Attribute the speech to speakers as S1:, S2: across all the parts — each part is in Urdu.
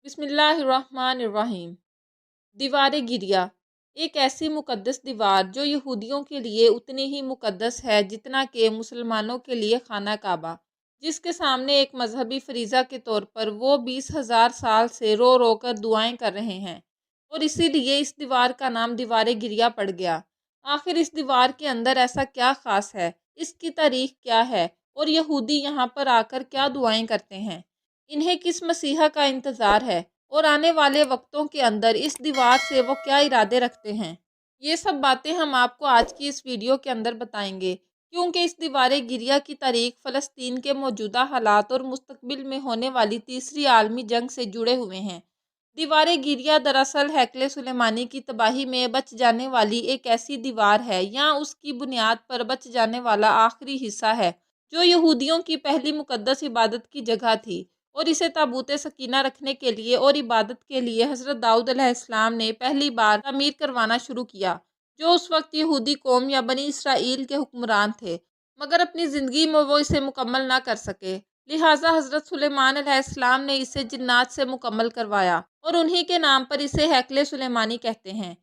S1: بسم اللہ الرحمن الرحیم۔ دیوار گریہ ایک ایسی مقدس دیوار جو یہودیوں کے لیے اتنی ہی مقدس ہے جتنا کہ مسلمانوں کے لیے خانہ کعبہ، جس کے سامنے ایک مذہبی فریضہ کے طور پر وہ 20,000 سال سے رو رو کر دعائیں کر رہے ہیں، اور اسی لیے اس دیوار کا نام دیوار گریہ پڑ گیا۔ آخر اس دیوار کے اندر ایسا کیا خاص ہے، اس کی تاریخ کیا ہے، اور یہودی یہاں پر آ کر کیا دعائیں کرتے ہیں؟ انہیں کس مسیحا کا انتظار ہے، اور آنے والے وقتوں کے اندر اس دیوار سے وہ کیا ارادے رکھتے ہیں؟ یہ سب باتیں ہم آپ کو آج کی اس ویڈیو کے اندر بتائیں گے، کیونکہ اس دیوار گریہ کی تاریخ فلسطین کے موجودہ حالات اور مستقبل میں ہونے والی تیسری عالمی جنگ سے جڑے ہوئے ہیں۔ دیوار گریہ دراصل ہیکل سلیمانی کی تباہی میں بچ جانے والی ایک ایسی دیوار ہے، یا اس کی بنیاد پر بچ جانے والا آخری حصہ ہے، جو یہودیوں کی پہلی مقدس عبادت کی جگہ تھی، اور اسے تابوت سکینہ رکھنے کے لیے اور عبادت کے لیے حضرت داؤد علیہ السلام نے پہلی بار تعمیر کروانا شروع کیا، جو اس وقت یہودی قوم یا بنی اسرائیل کے حکمران تھے، مگر اپنی زندگی میں وہ اسے مکمل نہ کر سکے۔ لہٰذا حضرت سلیمان علیہ السلام نے اسے جنات سے مکمل کروایا، اور انہی کے نام پر اسے ہیکل سلیمانی کہتے ہیں،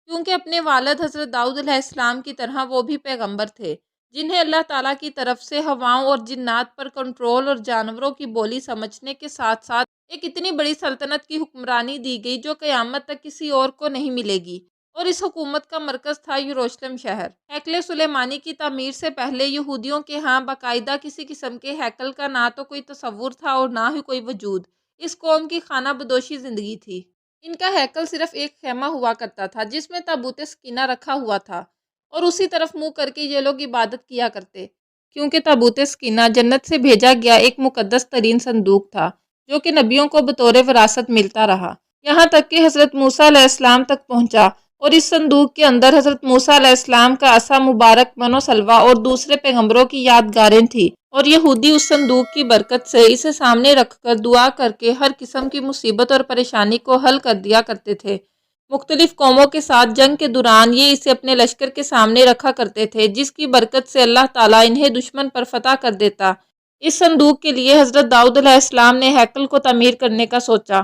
S1: کیونکہ اپنے والد حضرت داؤد علیہ السلام کی طرح وہ بھی پیغمبر تھے، جنہیں اللہ تعالیٰ کی طرف سے ہواؤں اور جنات پر کنٹرول اور جانوروں کی بولی سمجھنے کے ساتھ ساتھ ایک اتنی بڑی سلطنت کی حکمرانی دی گئی جو قیامت تک کسی اور کو نہیں ملے گی، اور اس حکومت کا مرکز تھا یروشلم شہر۔ ہیکل سلیمانی کی تعمیر سے پہلے یہودیوں کے ہاں باقاعدہ کسی قسم کے ہیکل کا نہ تو کوئی تصور تھا اور نہ ہی کوئی وجود۔ اس قوم کی خانہ بدوشی زندگی تھی۔ ان کا ہیکل صرف ایک خیمہ ہوا کرتا تھا جس میں تابوت سکینہ رکھا ہوا تھا، اور اسی طرف منہ کر کے یہ لوگ عبادت کیا کرتے، کیونکہ تابوت سکینہ جنت سے بھیجا گیا ایک مقدس ترین صندوق تھا، جو کہ نبیوں کو بطور وراثت ملتا رہا، یہاں تک کہ حضرت موسیٰ علیہ السلام تک پہنچا، اور اس صندوق کے اندر حضرت موسیٰ علیہ السلام کا عصا مبارک، من و سلوہ اور دوسرے پیغمبروں کی یادگاریں تھیں، اور یہودی اس صندوق کی برکت سے اسے سامنے رکھ کر دعا کر کے ہر قسم کی مصیبت اور پریشانی کو حل کر دیا کرتے تھے۔ مختلف قوموں کے ساتھ جنگ کے دوران یہ اسے اپنے لشکر کے سامنے رکھا کرتے تھے، جس کی برکت سے اللہ تعالیٰ انہیں دشمن پر فتح کر دیتا۔ اس صندوق کے لیے حضرت داؤد علیہ السلام نے ہیکل کو تعمیر کرنے کا سوچا،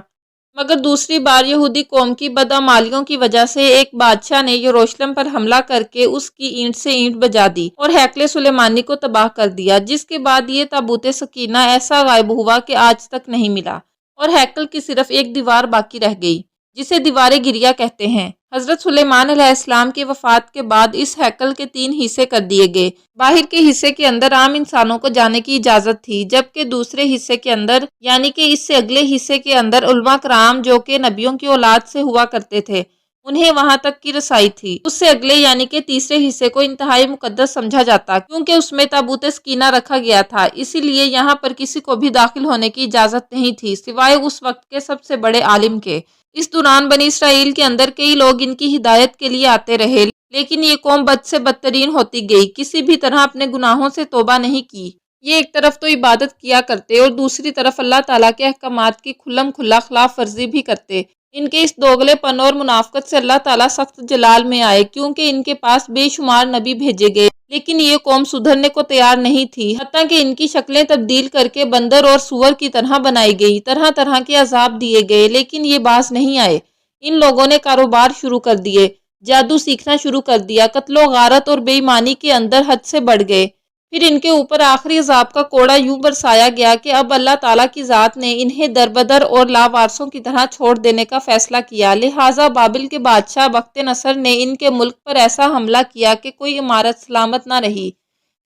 S1: مگر دوسری بار یہودی قوم کی بدعمالیوں کی وجہ سے ایک بادشاہ نے یروشلم پر حملہ کر کے اس کی اینٹ سے اینٹ بجا دی اور ہیکل سلیمانی کو تباہ کر دیا، جس کے بعد یہ تابوت سکینہ ایسا غائب ہوا کہ آج تک نہیں ملا، اور ہیکل کی صرف ایک دیوار باقی رہ گئی، جسے دیوار گریہ کہتے ہیں۔ حضرت سلیمان علیہ السلام کی وفات کے بعد اس ہیکل کے 3 حصے کر دیے گئے۔ باہر کے حصے کے اندر عام انسانوں کو جانے کی اجازت تھی، جبکہ دوسرے حصے کے اندر، یعنی کہ اس سے اگلے حصے کے اندر، علماء کرام جو کہ نبیوں کی اولاد سے ہوا کرتے تھے، انہیں وہاں تک کی رسائی تھی۔ اس سے اگلے یعنی کہ تیسرے حصے کو انتہائی مقدس سمجھا جاتا، کیونکہ اس میں تابوت سکینہ رکھا گیا تھا، اسی لیے یہاں پر کسی کو بھی داخل ہونے کی اجازت نہیں تھی سوائے اس وقت کے سب سے بڑے عالم کے۔ اس دوران بنی اسرائیل کے اندر کئی لوگ ان کی ہدایت کے لیے آتے رہے، لیکن یہ قوم بد سے بدترین ہوتی گئی، کسی بھی طرح اپنے گناہوں سے توبہ نہیں کی۔ یہ ایک طرف تو عبادت کیا کرتے اور دوسری طرف اللہ تعالیٰ کے احکامات کی کھلم کھلا خلاف ورزی بھی کرتے۔ ان کے اس دوگلے پن اور منافقت سے اللہ تعالیٰ سخت جلال میں آئے، کیونکہ ان کے پاس بے شمار نبی بھیجے گئے، لیکن یہ قوم سدھرنے کو تیار نہیں تھی، حتیٰ کہ ان کی شکلیں تبدیل کر کے بندر اور سور کی طرح بنائی گئی، طرح طرح کے عذاب دیے گئے، لیکن یہ باز نہیں آئے۔ ان لوگوں نے کاروبار شروع کر دیے، جادو سیکھنا شروع کر دیا، قتل و غارت اور بے ایمانی کے اندر حد سے بڑھ گئے۔ پھر ان کے اوپر آخری عذاب کا کوڑا یوں برسایا گیا کہ اب اللہ تعالیٰ کی ذات نے انہیں دربدر اور لاوارثوں کی طرح چھوڑ دینے کا فیصلہ کیا، لہٰذا بابل کے بادشاہ بخت نصر نے ان کے ملک پر ایسا حملہ کیا کہ کوئی عمارت سلامت نہ رہی۔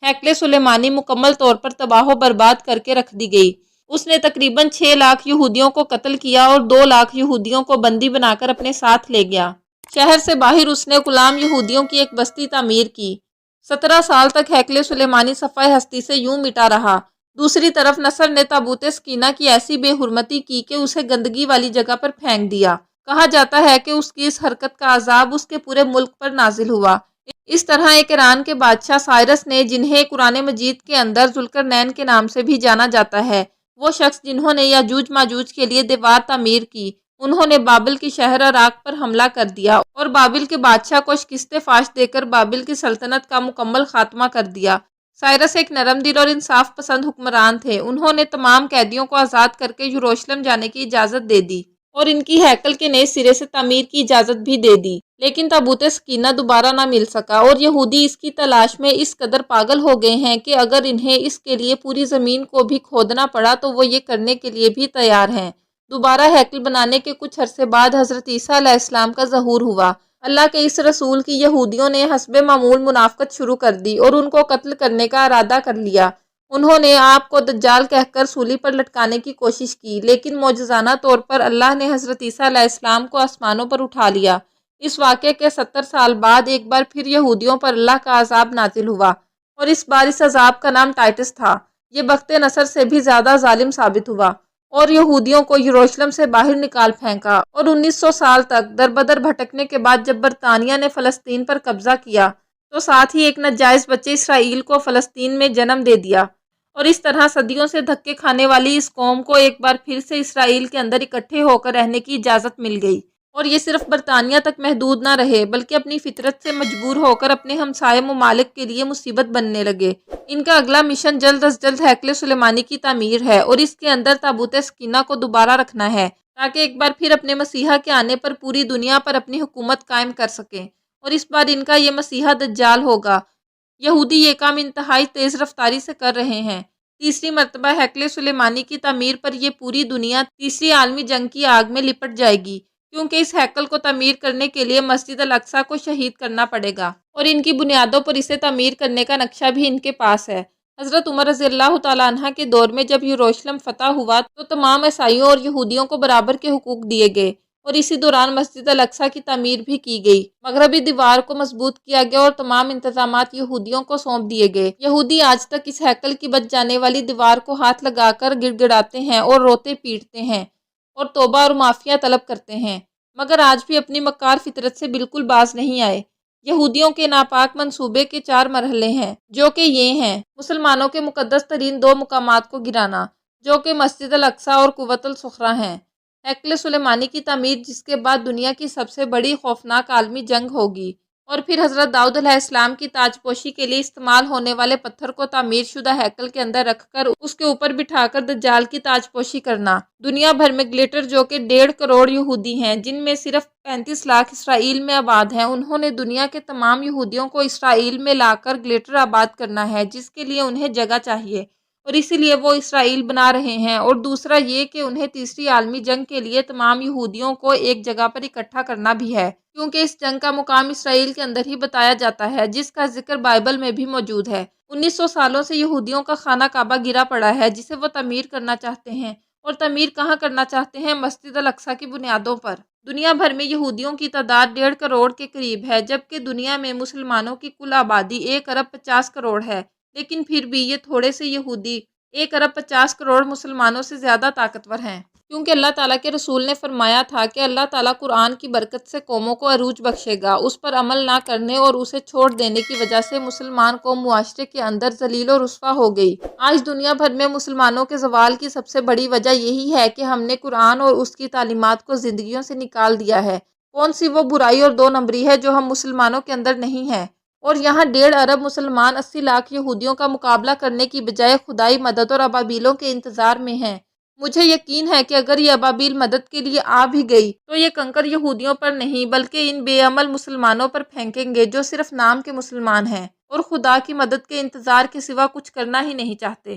S1: ہیکل سلیمانی مکمل طور پر تباہ و برباد کر کے رکھ دی گئی۔ اس نے تقریباً 6 لاکھ یہودیوں کو قتل کیا اور 2 لاکھ یہودیوں کو بندی بنا کر اپنے ساتھ لے گیا۔ شہر سے باہر اس نے غلام یہودیوں کی ایک بستی تعمیر کی۔ 17 سال تک ہیکل سلیمانی صفحہ ہستی سے یوں مٹا رہا۔ دوسری طرف نصر نے تابوت سکینہ کی ایسی بے حرمتی کی کہ اسے گندگی والی جگہ پر پھینک دیا۔ کہا جاتا ہے کہ اس کی اس حرکت کا عذاب اس کے پورے ملک پر نازل ہوا۔ اس طرح ایک ایران کے بادشاہ سائرس نے، جنہیں قرآن مجید کے اندر ذوالقرنین کے نام سے بھی جانا جاتا ہے، وہ شخص جنہوں نے یاجوج ماجوج کے لیے دیوار تعمیر کی، انہوں نے بابل کی شہر عراق پر حملہ کر دیا اور بابل کے بادشاہ کو شکست فاش دے کر بابل کی سلطنت کا مکمل خاتمہ کر دیا۔ سائرس ایک نرم دل اور انصاف پسند حکمران تھے۔ انہوں نے تمام قیدیوں کو آزاد کر کے یروشلم جانے کی اجازت دے دی اور ان کی ہیکل کے نئے سرے سے تعمیر کی اجازت بھی دے دی، لیکن تابوت سکینہ دوبارہ نہ مل سکا اور یہودی اس کی تلاش میں اس قدر پاگل ہو گئے ہیں کہ اگر انہیں اس کے لیے پوری زمین کو بھی کھودنا پڑا تو وہ یہ کرنے کے لیے بھی تیار ہیں۔ دوبارہ ہیکل بنانے کے کچھ عرصے بعد حضرت عیسیٰ علیہ السلام کا ظہور ہوا۔ اللہ کے اس رسول کی یہودیوں نے حسب معمول منافقت شروع کر دی اور ان کو قتل کرنے کا ارادہ کر لیا۔ انہوں نے آپ کو دجال کہہ کر سولی پر لٹکانے کی کوشش کی، لیکن معجزانہ طور پر اللہ نے حضرت عیسیٰ علیہ السلام کو آسمانوں پر اٹھا لیا۔ اس واقعے کے 70 سال بعد ایک بار پھر یہودیوں پر اللہ کا عذاب نازل ہوا، اور اس بار اس عذاب کا نام ٹائٹس تھا۔ یہ بخت نصر سے بھی زیادہ ظالم ثابت ہوا اور یہودیوں کو یروشلم سے باہر نکال پھینکا، اور 1900 سال تک در بدر بھٹکنے کے بعد جب برطانیہ نے فلسطین پر قبضہ کیا تو ساتھ ہی ایک ناجائز بچے اسرائیل کو فلسطین میں جنم دے دیا، اور اس طرح صدیوں سے دھکے کھانے والی اس قوم کو ایک بار پھر سے اسرائیل کے اندر اکٹھے ہو کر رہنے کی اجازت مل گئی۔ اور یہ صرف برطانیہ تک محدود نہ رہے بلکہ اپنی فطرت سے مجبور ہو کر اپنے ہمسائے ممالک کے لیے مصیبت بننے لگے۔ ان کا اگلا مشن جلد از جلد ہیکل سلیمانی کی تعمیر ہے اور اس کے اندر تابوت سکینہ کو دوبارہ رکھنا ہے تاکہ ایک بار پھر اپنے مسیحا کے آنے پر پوری دنیا پر اپنی حکومت قائم کر سکیں، اور اس بار ان کا یہ مسیحا دجال ہوگا۔ یہودی یہ کام انتہائی تیز رفتاری سے کر رہے ہیں۔ تیسری مرتبہ ہیکل سلیمانی کی تعمیر پر یہ پوری دنیا تیسری عالمی جنگ کی آگ میں لپٹ جائے گی، کیونکہ اس ہیکل کو تعمیر کرنے کے لیے مسجد الاقصی کو شہید کرنا پڑے گا، اور ان کی بنیادوں پر اسے تعمیر کرنے کا نقشہ بھی ان کے پاس ہے۔ حضرت عمر رضی اللہ تعالیٰ عنہ کے دور میں جب یروشلم فتح ہوا تو تمام عیسائیوں اور یہودیوں کو برابر کے حقوق دیے گئے، اور اسی دوران مسجد الاقصی کی تعمیر بھی کی گئی۔ مغربی دیوار کو مضبوط کیا گیا اور تمام انتظامات یہودیوں کو سونپ دیے گئے۔ یہودی آج تک اس ہیکل کی بچ جانے والی دیوار کو ہاتھ لگا کر گڑ گڑاتے ہیں اور روتے پیٹتے ہیں اور توبہ اور معافیہ طلب کرتے ہیں، مگر آج بھی اپنی مکار فطرت سے بالکل باز نہیں آئے۔ یہودیوں کے ناپاک منصوبے کے 4 مرحلے ہیں، جو کہ یہ ہیں: مسلمانوں کے مقدس ترین 2 مقامات کو گرانا، جو کہ مسجد الاقصی اور قوۃ الصخرہ ہیں، ہیکل سلیمانی کی تعمیر جس کے بعد دنیا کی سب سے بڑی خوفناک عالمی جنگ ہوگی، اور پھر حضرت داؤد علیہ السلام کی تاج پوشی کے لیے استعمال ہونے والے پتھر کو تعمیر شدہ ہیکل کے اندر رکھ کر اس کے اوپر بٹھا کر دجال کی تاج پوشی کرنا۔ دنیا بھر میں گلیٹر، جو کہ 1.5 کروڑ یہودی ہیں جن میں صرف 35 لاکھ اسرائیل میں آباد ہیں، انہوں نے دنیا کے تمام یہودیوں کو اسرائیل میں لا کر گلیٹر آباد کرنا ہے، جس کے لیے انہیں جگہ چاہیے، اور اسی لیے وہ اسرائیل بنا رہے ہیں۔ اور دوسرا یہ کہ انہیں تیسری عالمی جنگ کے لیے تمام یہودیوں کو ایک جگہ پر اکٹھا کرنا بھی ہے، کیونکہ اس جنگ کا مقام اسرائیل کے اندر ہی بتایا جاتا ہے، جس کا ذکر بائبل میں بھی موجود ہے۔ 1900 سالوں سے یہودیوں کا خانہ کعبہ گرا پڑا ہے، جسے وہ تعمیر کرنا چاہتے ہیں، اور تعمیر کہاں کرنا چاہتے ہیں؟ مسجد الاقصی کی بنیادوں پر۔ دنیا بھر میں یہودیوں کی تعداد 1.5 کروڑ کے قریب ہے، جبکہ دنیا میں مسلمانوں کی کل آبادی 1 ارب 50 کروڑ ہے، لیکن پھر بھی یہ تھوڑے سے یہودی 1 ارب 50 کروڑ مسلمانوں سے زیادہ طاقتور ہیں، کیونکہ اللہ تعالیٰ کے رسول نے فرمایا تھا کہ اللہ تعالیٰ قرآن کی برکت سے قوموں کو عروج بخشے گا۔ اس پر عمل نہ کرنے اور اسے چھوڑ دینے کی وجہ سے مسلمان قوم معاشرے کے اندر ذلیل و رسوا ہو گئی۔ آج دنیا بھر میں مسلمانوں کے زوال کی سب سے بڑی وجہ یہی ہے کہ ہم نے قرآن اور اس کی تعلیمات کو زندگیوں سے نکال دیا ہے۔ کون سی وہ برائی اور 2 نمبری ہے جو ہم مسلمانوں کے اندر نہیں ہے؟ اور یہاں 1.5 ارب مسلمان 80 لاکھ یہودیوں کا مقابلہ کرنے کی بجائے خدائی مدد اور ابابیلوں کے انتظار میں ہیں۔ مجھے یقین ہے کہ اگر یہ ابابیل مدد کے لیے آ بھی گئی تو یہ کنکر یہودیوں پر نہیں بلکہ ان بے عمل مسلمانوں پر پھینکیں گے جو صرف نام کے مسلمان ہیں اور خدا کی مدد کے انتظار کے سوا کچھ کرنا ہی نہیں چاہتے۔